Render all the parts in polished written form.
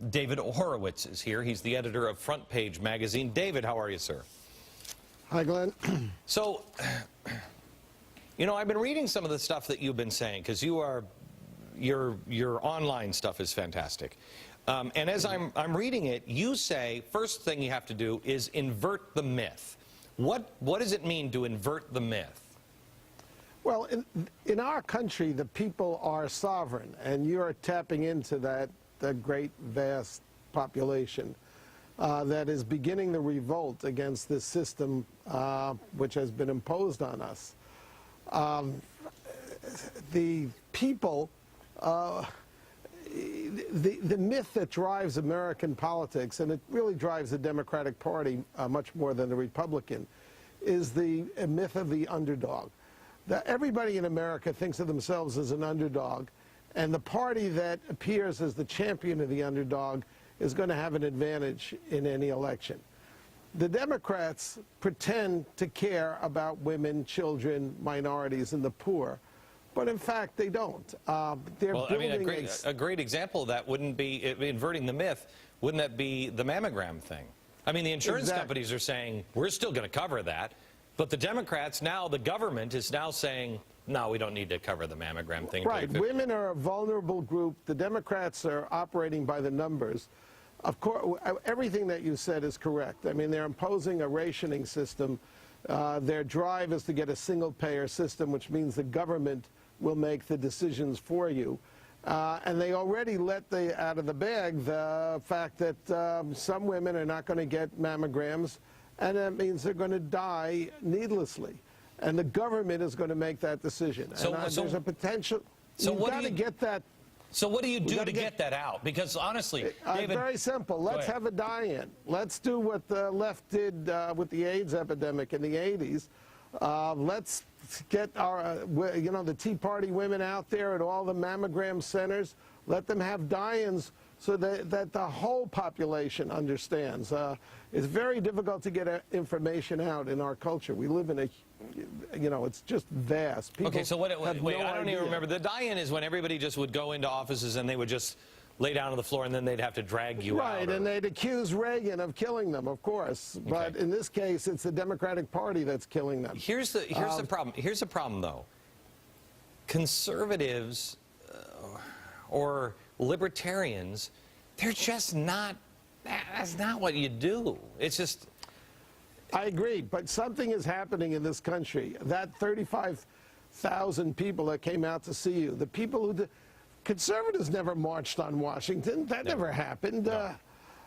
David Horowitz is here. He's the editor of Front Page magazine. David, how are you, sir? Hi, Glenn. So, you know, I've been reading some of the stuff that you've been saying, because your online stuff is fantastic. And as I'm reading it, you say first thing you have to do is invert the myth. What does it mean to invert the myth? Well, in our country, the people are sovereign, and you're tapping into that great, vast population that is beginning the revolt against this system which has been imposed on us. The people, the myth that drives American politics, and it really drives the Democratic Party much more than the Republican, is the myth of the underdog. That everybody in America thinks of themselves as an underdog, and the party that appears as the champion of the underdog is going to have an advantage in any election. The Democrats pretend to care about women, children, minorities, and the poor, but in fact they don't. Well, I mean, a great example of that wouldn't be inverting the myth. Wouldn't that be the mammogram thing? I mean, the insurance companies are saying we're still going to cover that. But the Democrats now, the government is now saying, no, we don't need to cover the mammogram thing. Right. Women are a vulnerable group. The Democrats are operating by the numbers. Of course, everything that you said is correct. I mean, they're imposing a rationing system. Their drive is to get a single-payer system, which means the government will make the decisions for you. And they already let out of the bag the fact that some women are not going to get mammograms, and that means they're going to die needlessly. And the government is going to make that decision. There's a potential. So you've got to get that. So what do you do to get that out? Because honestly, David, very simple. Let's have a die-in. Let's do what the left did with the AIDS epidemic in the 80s. Let's get our, the Tea Party women out there at all the mammogram centers. Let them have die-ins so that the whole population understands. It's very difficult to get information out in our culture. We live in a, it's just vast. People okay, so wait, I don't idea. even remember. The die-in is when everybody just would go into offices and they would just lay down on the floor, and then they'd have to drag you out. Right, and they'd accuse Reagan of killing them, of course. Okay. But in this case, it's the Democratic Party that's killing them. Here's the problem. Here's the problem, though. Conservatives or libertarians, they're just not. That's not what you do. It's just. I agree, but something is happening in this country. That 35,000 people that came out to see you, the people who. Conservatives never marched on Washington. That never happened. No.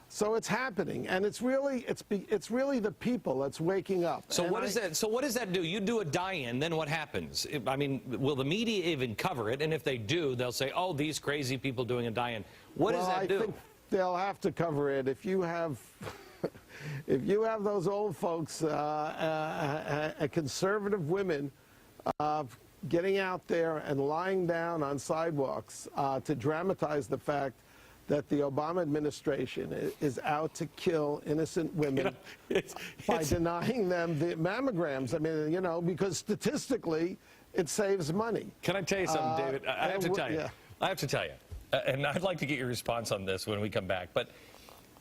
So it's happening, and it's really the people that's waking up. So what does that? So what does that do? You do a die-in, then what happens? I mean, will the media even cover it? And if they do, they'll say, "Oh, these crazy people doing a die-in." What does that do? I think they'll have to cover it. If you have, if you have those old folks, conservative women. Getting out there and lying down on sidewalks to dramatize the fact that the Obama administration is out to kill innocent women by denying them the mammograms. I mean, because statistically it saves money. Can I tell you something, David? I have to tell you. Yeah. I have to tell you. And I'd like to get your response on this when we come back. But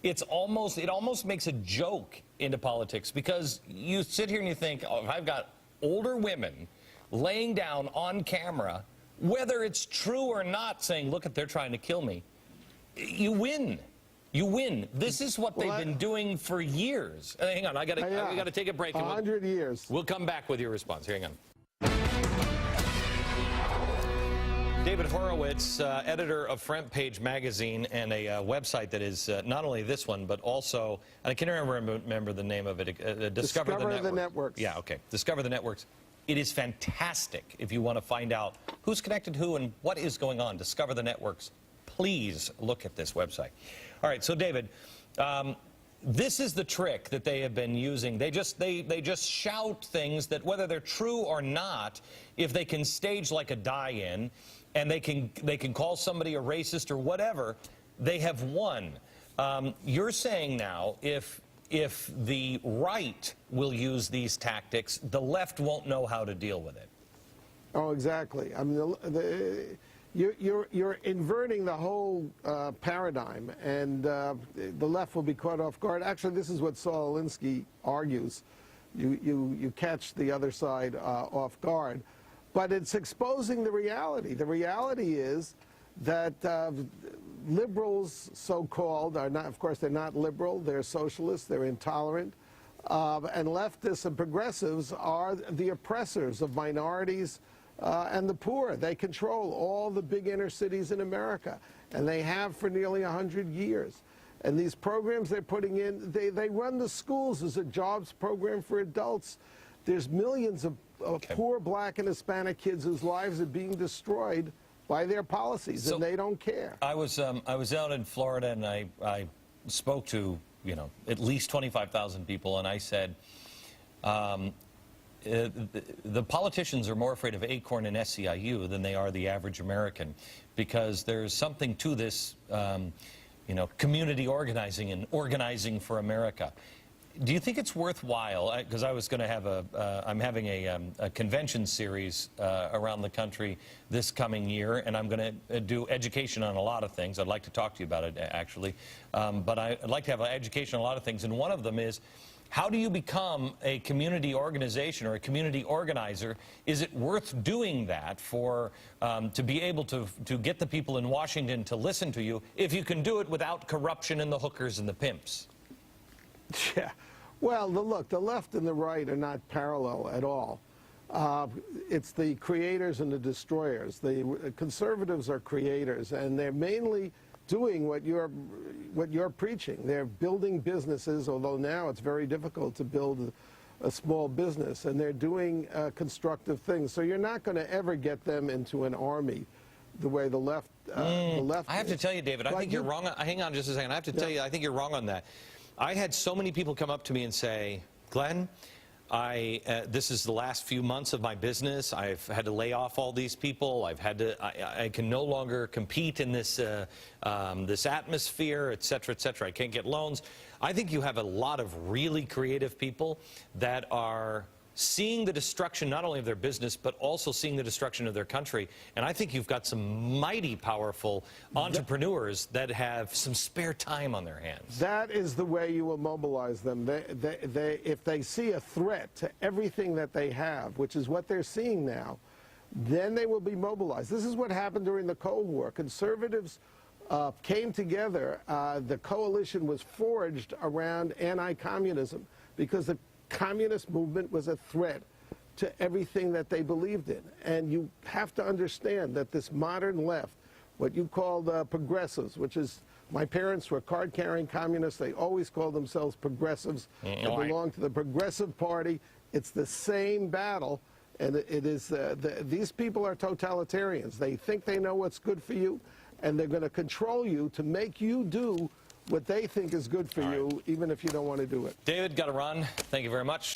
it almost makes a joke into politics, because you sit here and you think, oh, if I've got older women laying down on camera, whether it's true or not, saying, look, they're trying to kill me, you win. You win. This is what they've been doing for years. Hang on, we got to take a break. 100 years. We'll come back with your response. Hang on. David Horowitz, editor of Front Page magazine, and a website that is not only this one, but also, and I can't remember the name of it, Discover the Networks. Yeah, okay. Discover the Networks. It is fantastic if you want to find out who's connected who and what is going on. Discover the Networks. Please look at this website. All right, so David, this is the trick that they have been using. They just shout things that, whether they're true or not, if they can stage like a die-in, and they can call somebody a racist or whatever, they have won. You're saying now, if the right will use these tactics, the left won't know how to deal with it. Oh, exactly. I mean, You're inverting the whole paradigm, and the left will be caught off guard. Actually, this is what Saul Alinsky argues. You catch the other side off guard. But it's exposing the reality. The reality is that liberals, so-called, are not, of course, they're not liberal, they're socialists, they're intolerant, and leftists and progressives are the oppressors of minorities and the poor. They control all the big inner cities in America, and they have for nearly 100 years. And these programs they're putting in, they run the schools as a jobs program for adults. There's millions of poor black and Hispanic kids whose lives are being destroyed by their policies, and they don't care. I was out in Florida, and I spoke to, you know, at least 25,000 people, and I said, the politicians are more afraid of Acorn and SEIU than they are the average American, because there's something to this, you know, community organizing and organizing for America. Do you think it's worthwhile? Because I was going to have I'm having a convention series around the country this coming year, and I'm going to do education on a lot of things. I'd like to talk to you about it, actually. But I'd like to have an education on a lot of things, and one of them is, how do you become a community organization or a community organizer? Is it worth doing that for to be able to get the people in Washington to listen to you if you can do it without corruption and the hookers and the pimps? Yeah. Well, look, the left and the right are not parallel at all. It's the creators and the destroyers. The conservatives are creators, and they're mainly doing what you're preaching. They're building businesses, although now it's very difficult to build a small business, and they're doing constructive things. So you're not going to ever get them into an army the way the left I have to tell you, David, I think you're wrong. Hang on just a second. I have to tell you, I think you're wrong on that. I had so many people come up to me and say, Glenn, this is the last few months of my business. I've had to lay off all these people. I can no longer compete in this this atmosphere, et cetera, et cetera. I can't get loans. I think you have a lot of really creative people that are seeing the destruction not only of their business, but also seeing the destruction of their country. And I think you've got some mighty powerful entrepreneurs that have some spare time on their hands. That is the way you will mobilize them. If they see a threat to everything that they have, which is what they're seeing now, then they will be mobilized. This is what happened during the Cold War. Conservatives came together. The coalition was forged around anti-communism because the communist movement was a threat to everything that they believed in. And you have to understand that this modern left, what you call the progressives, which is, my parents were card-carrying communists. They always called themselves progressives. They belong to the Progressive Party. It's the same battle, and it is these people are totalitarians. They think they know what's good for you, and they're going to control you to make you do what they think is good for you, even if you don't want to do it. David, got to run. Thank you very much.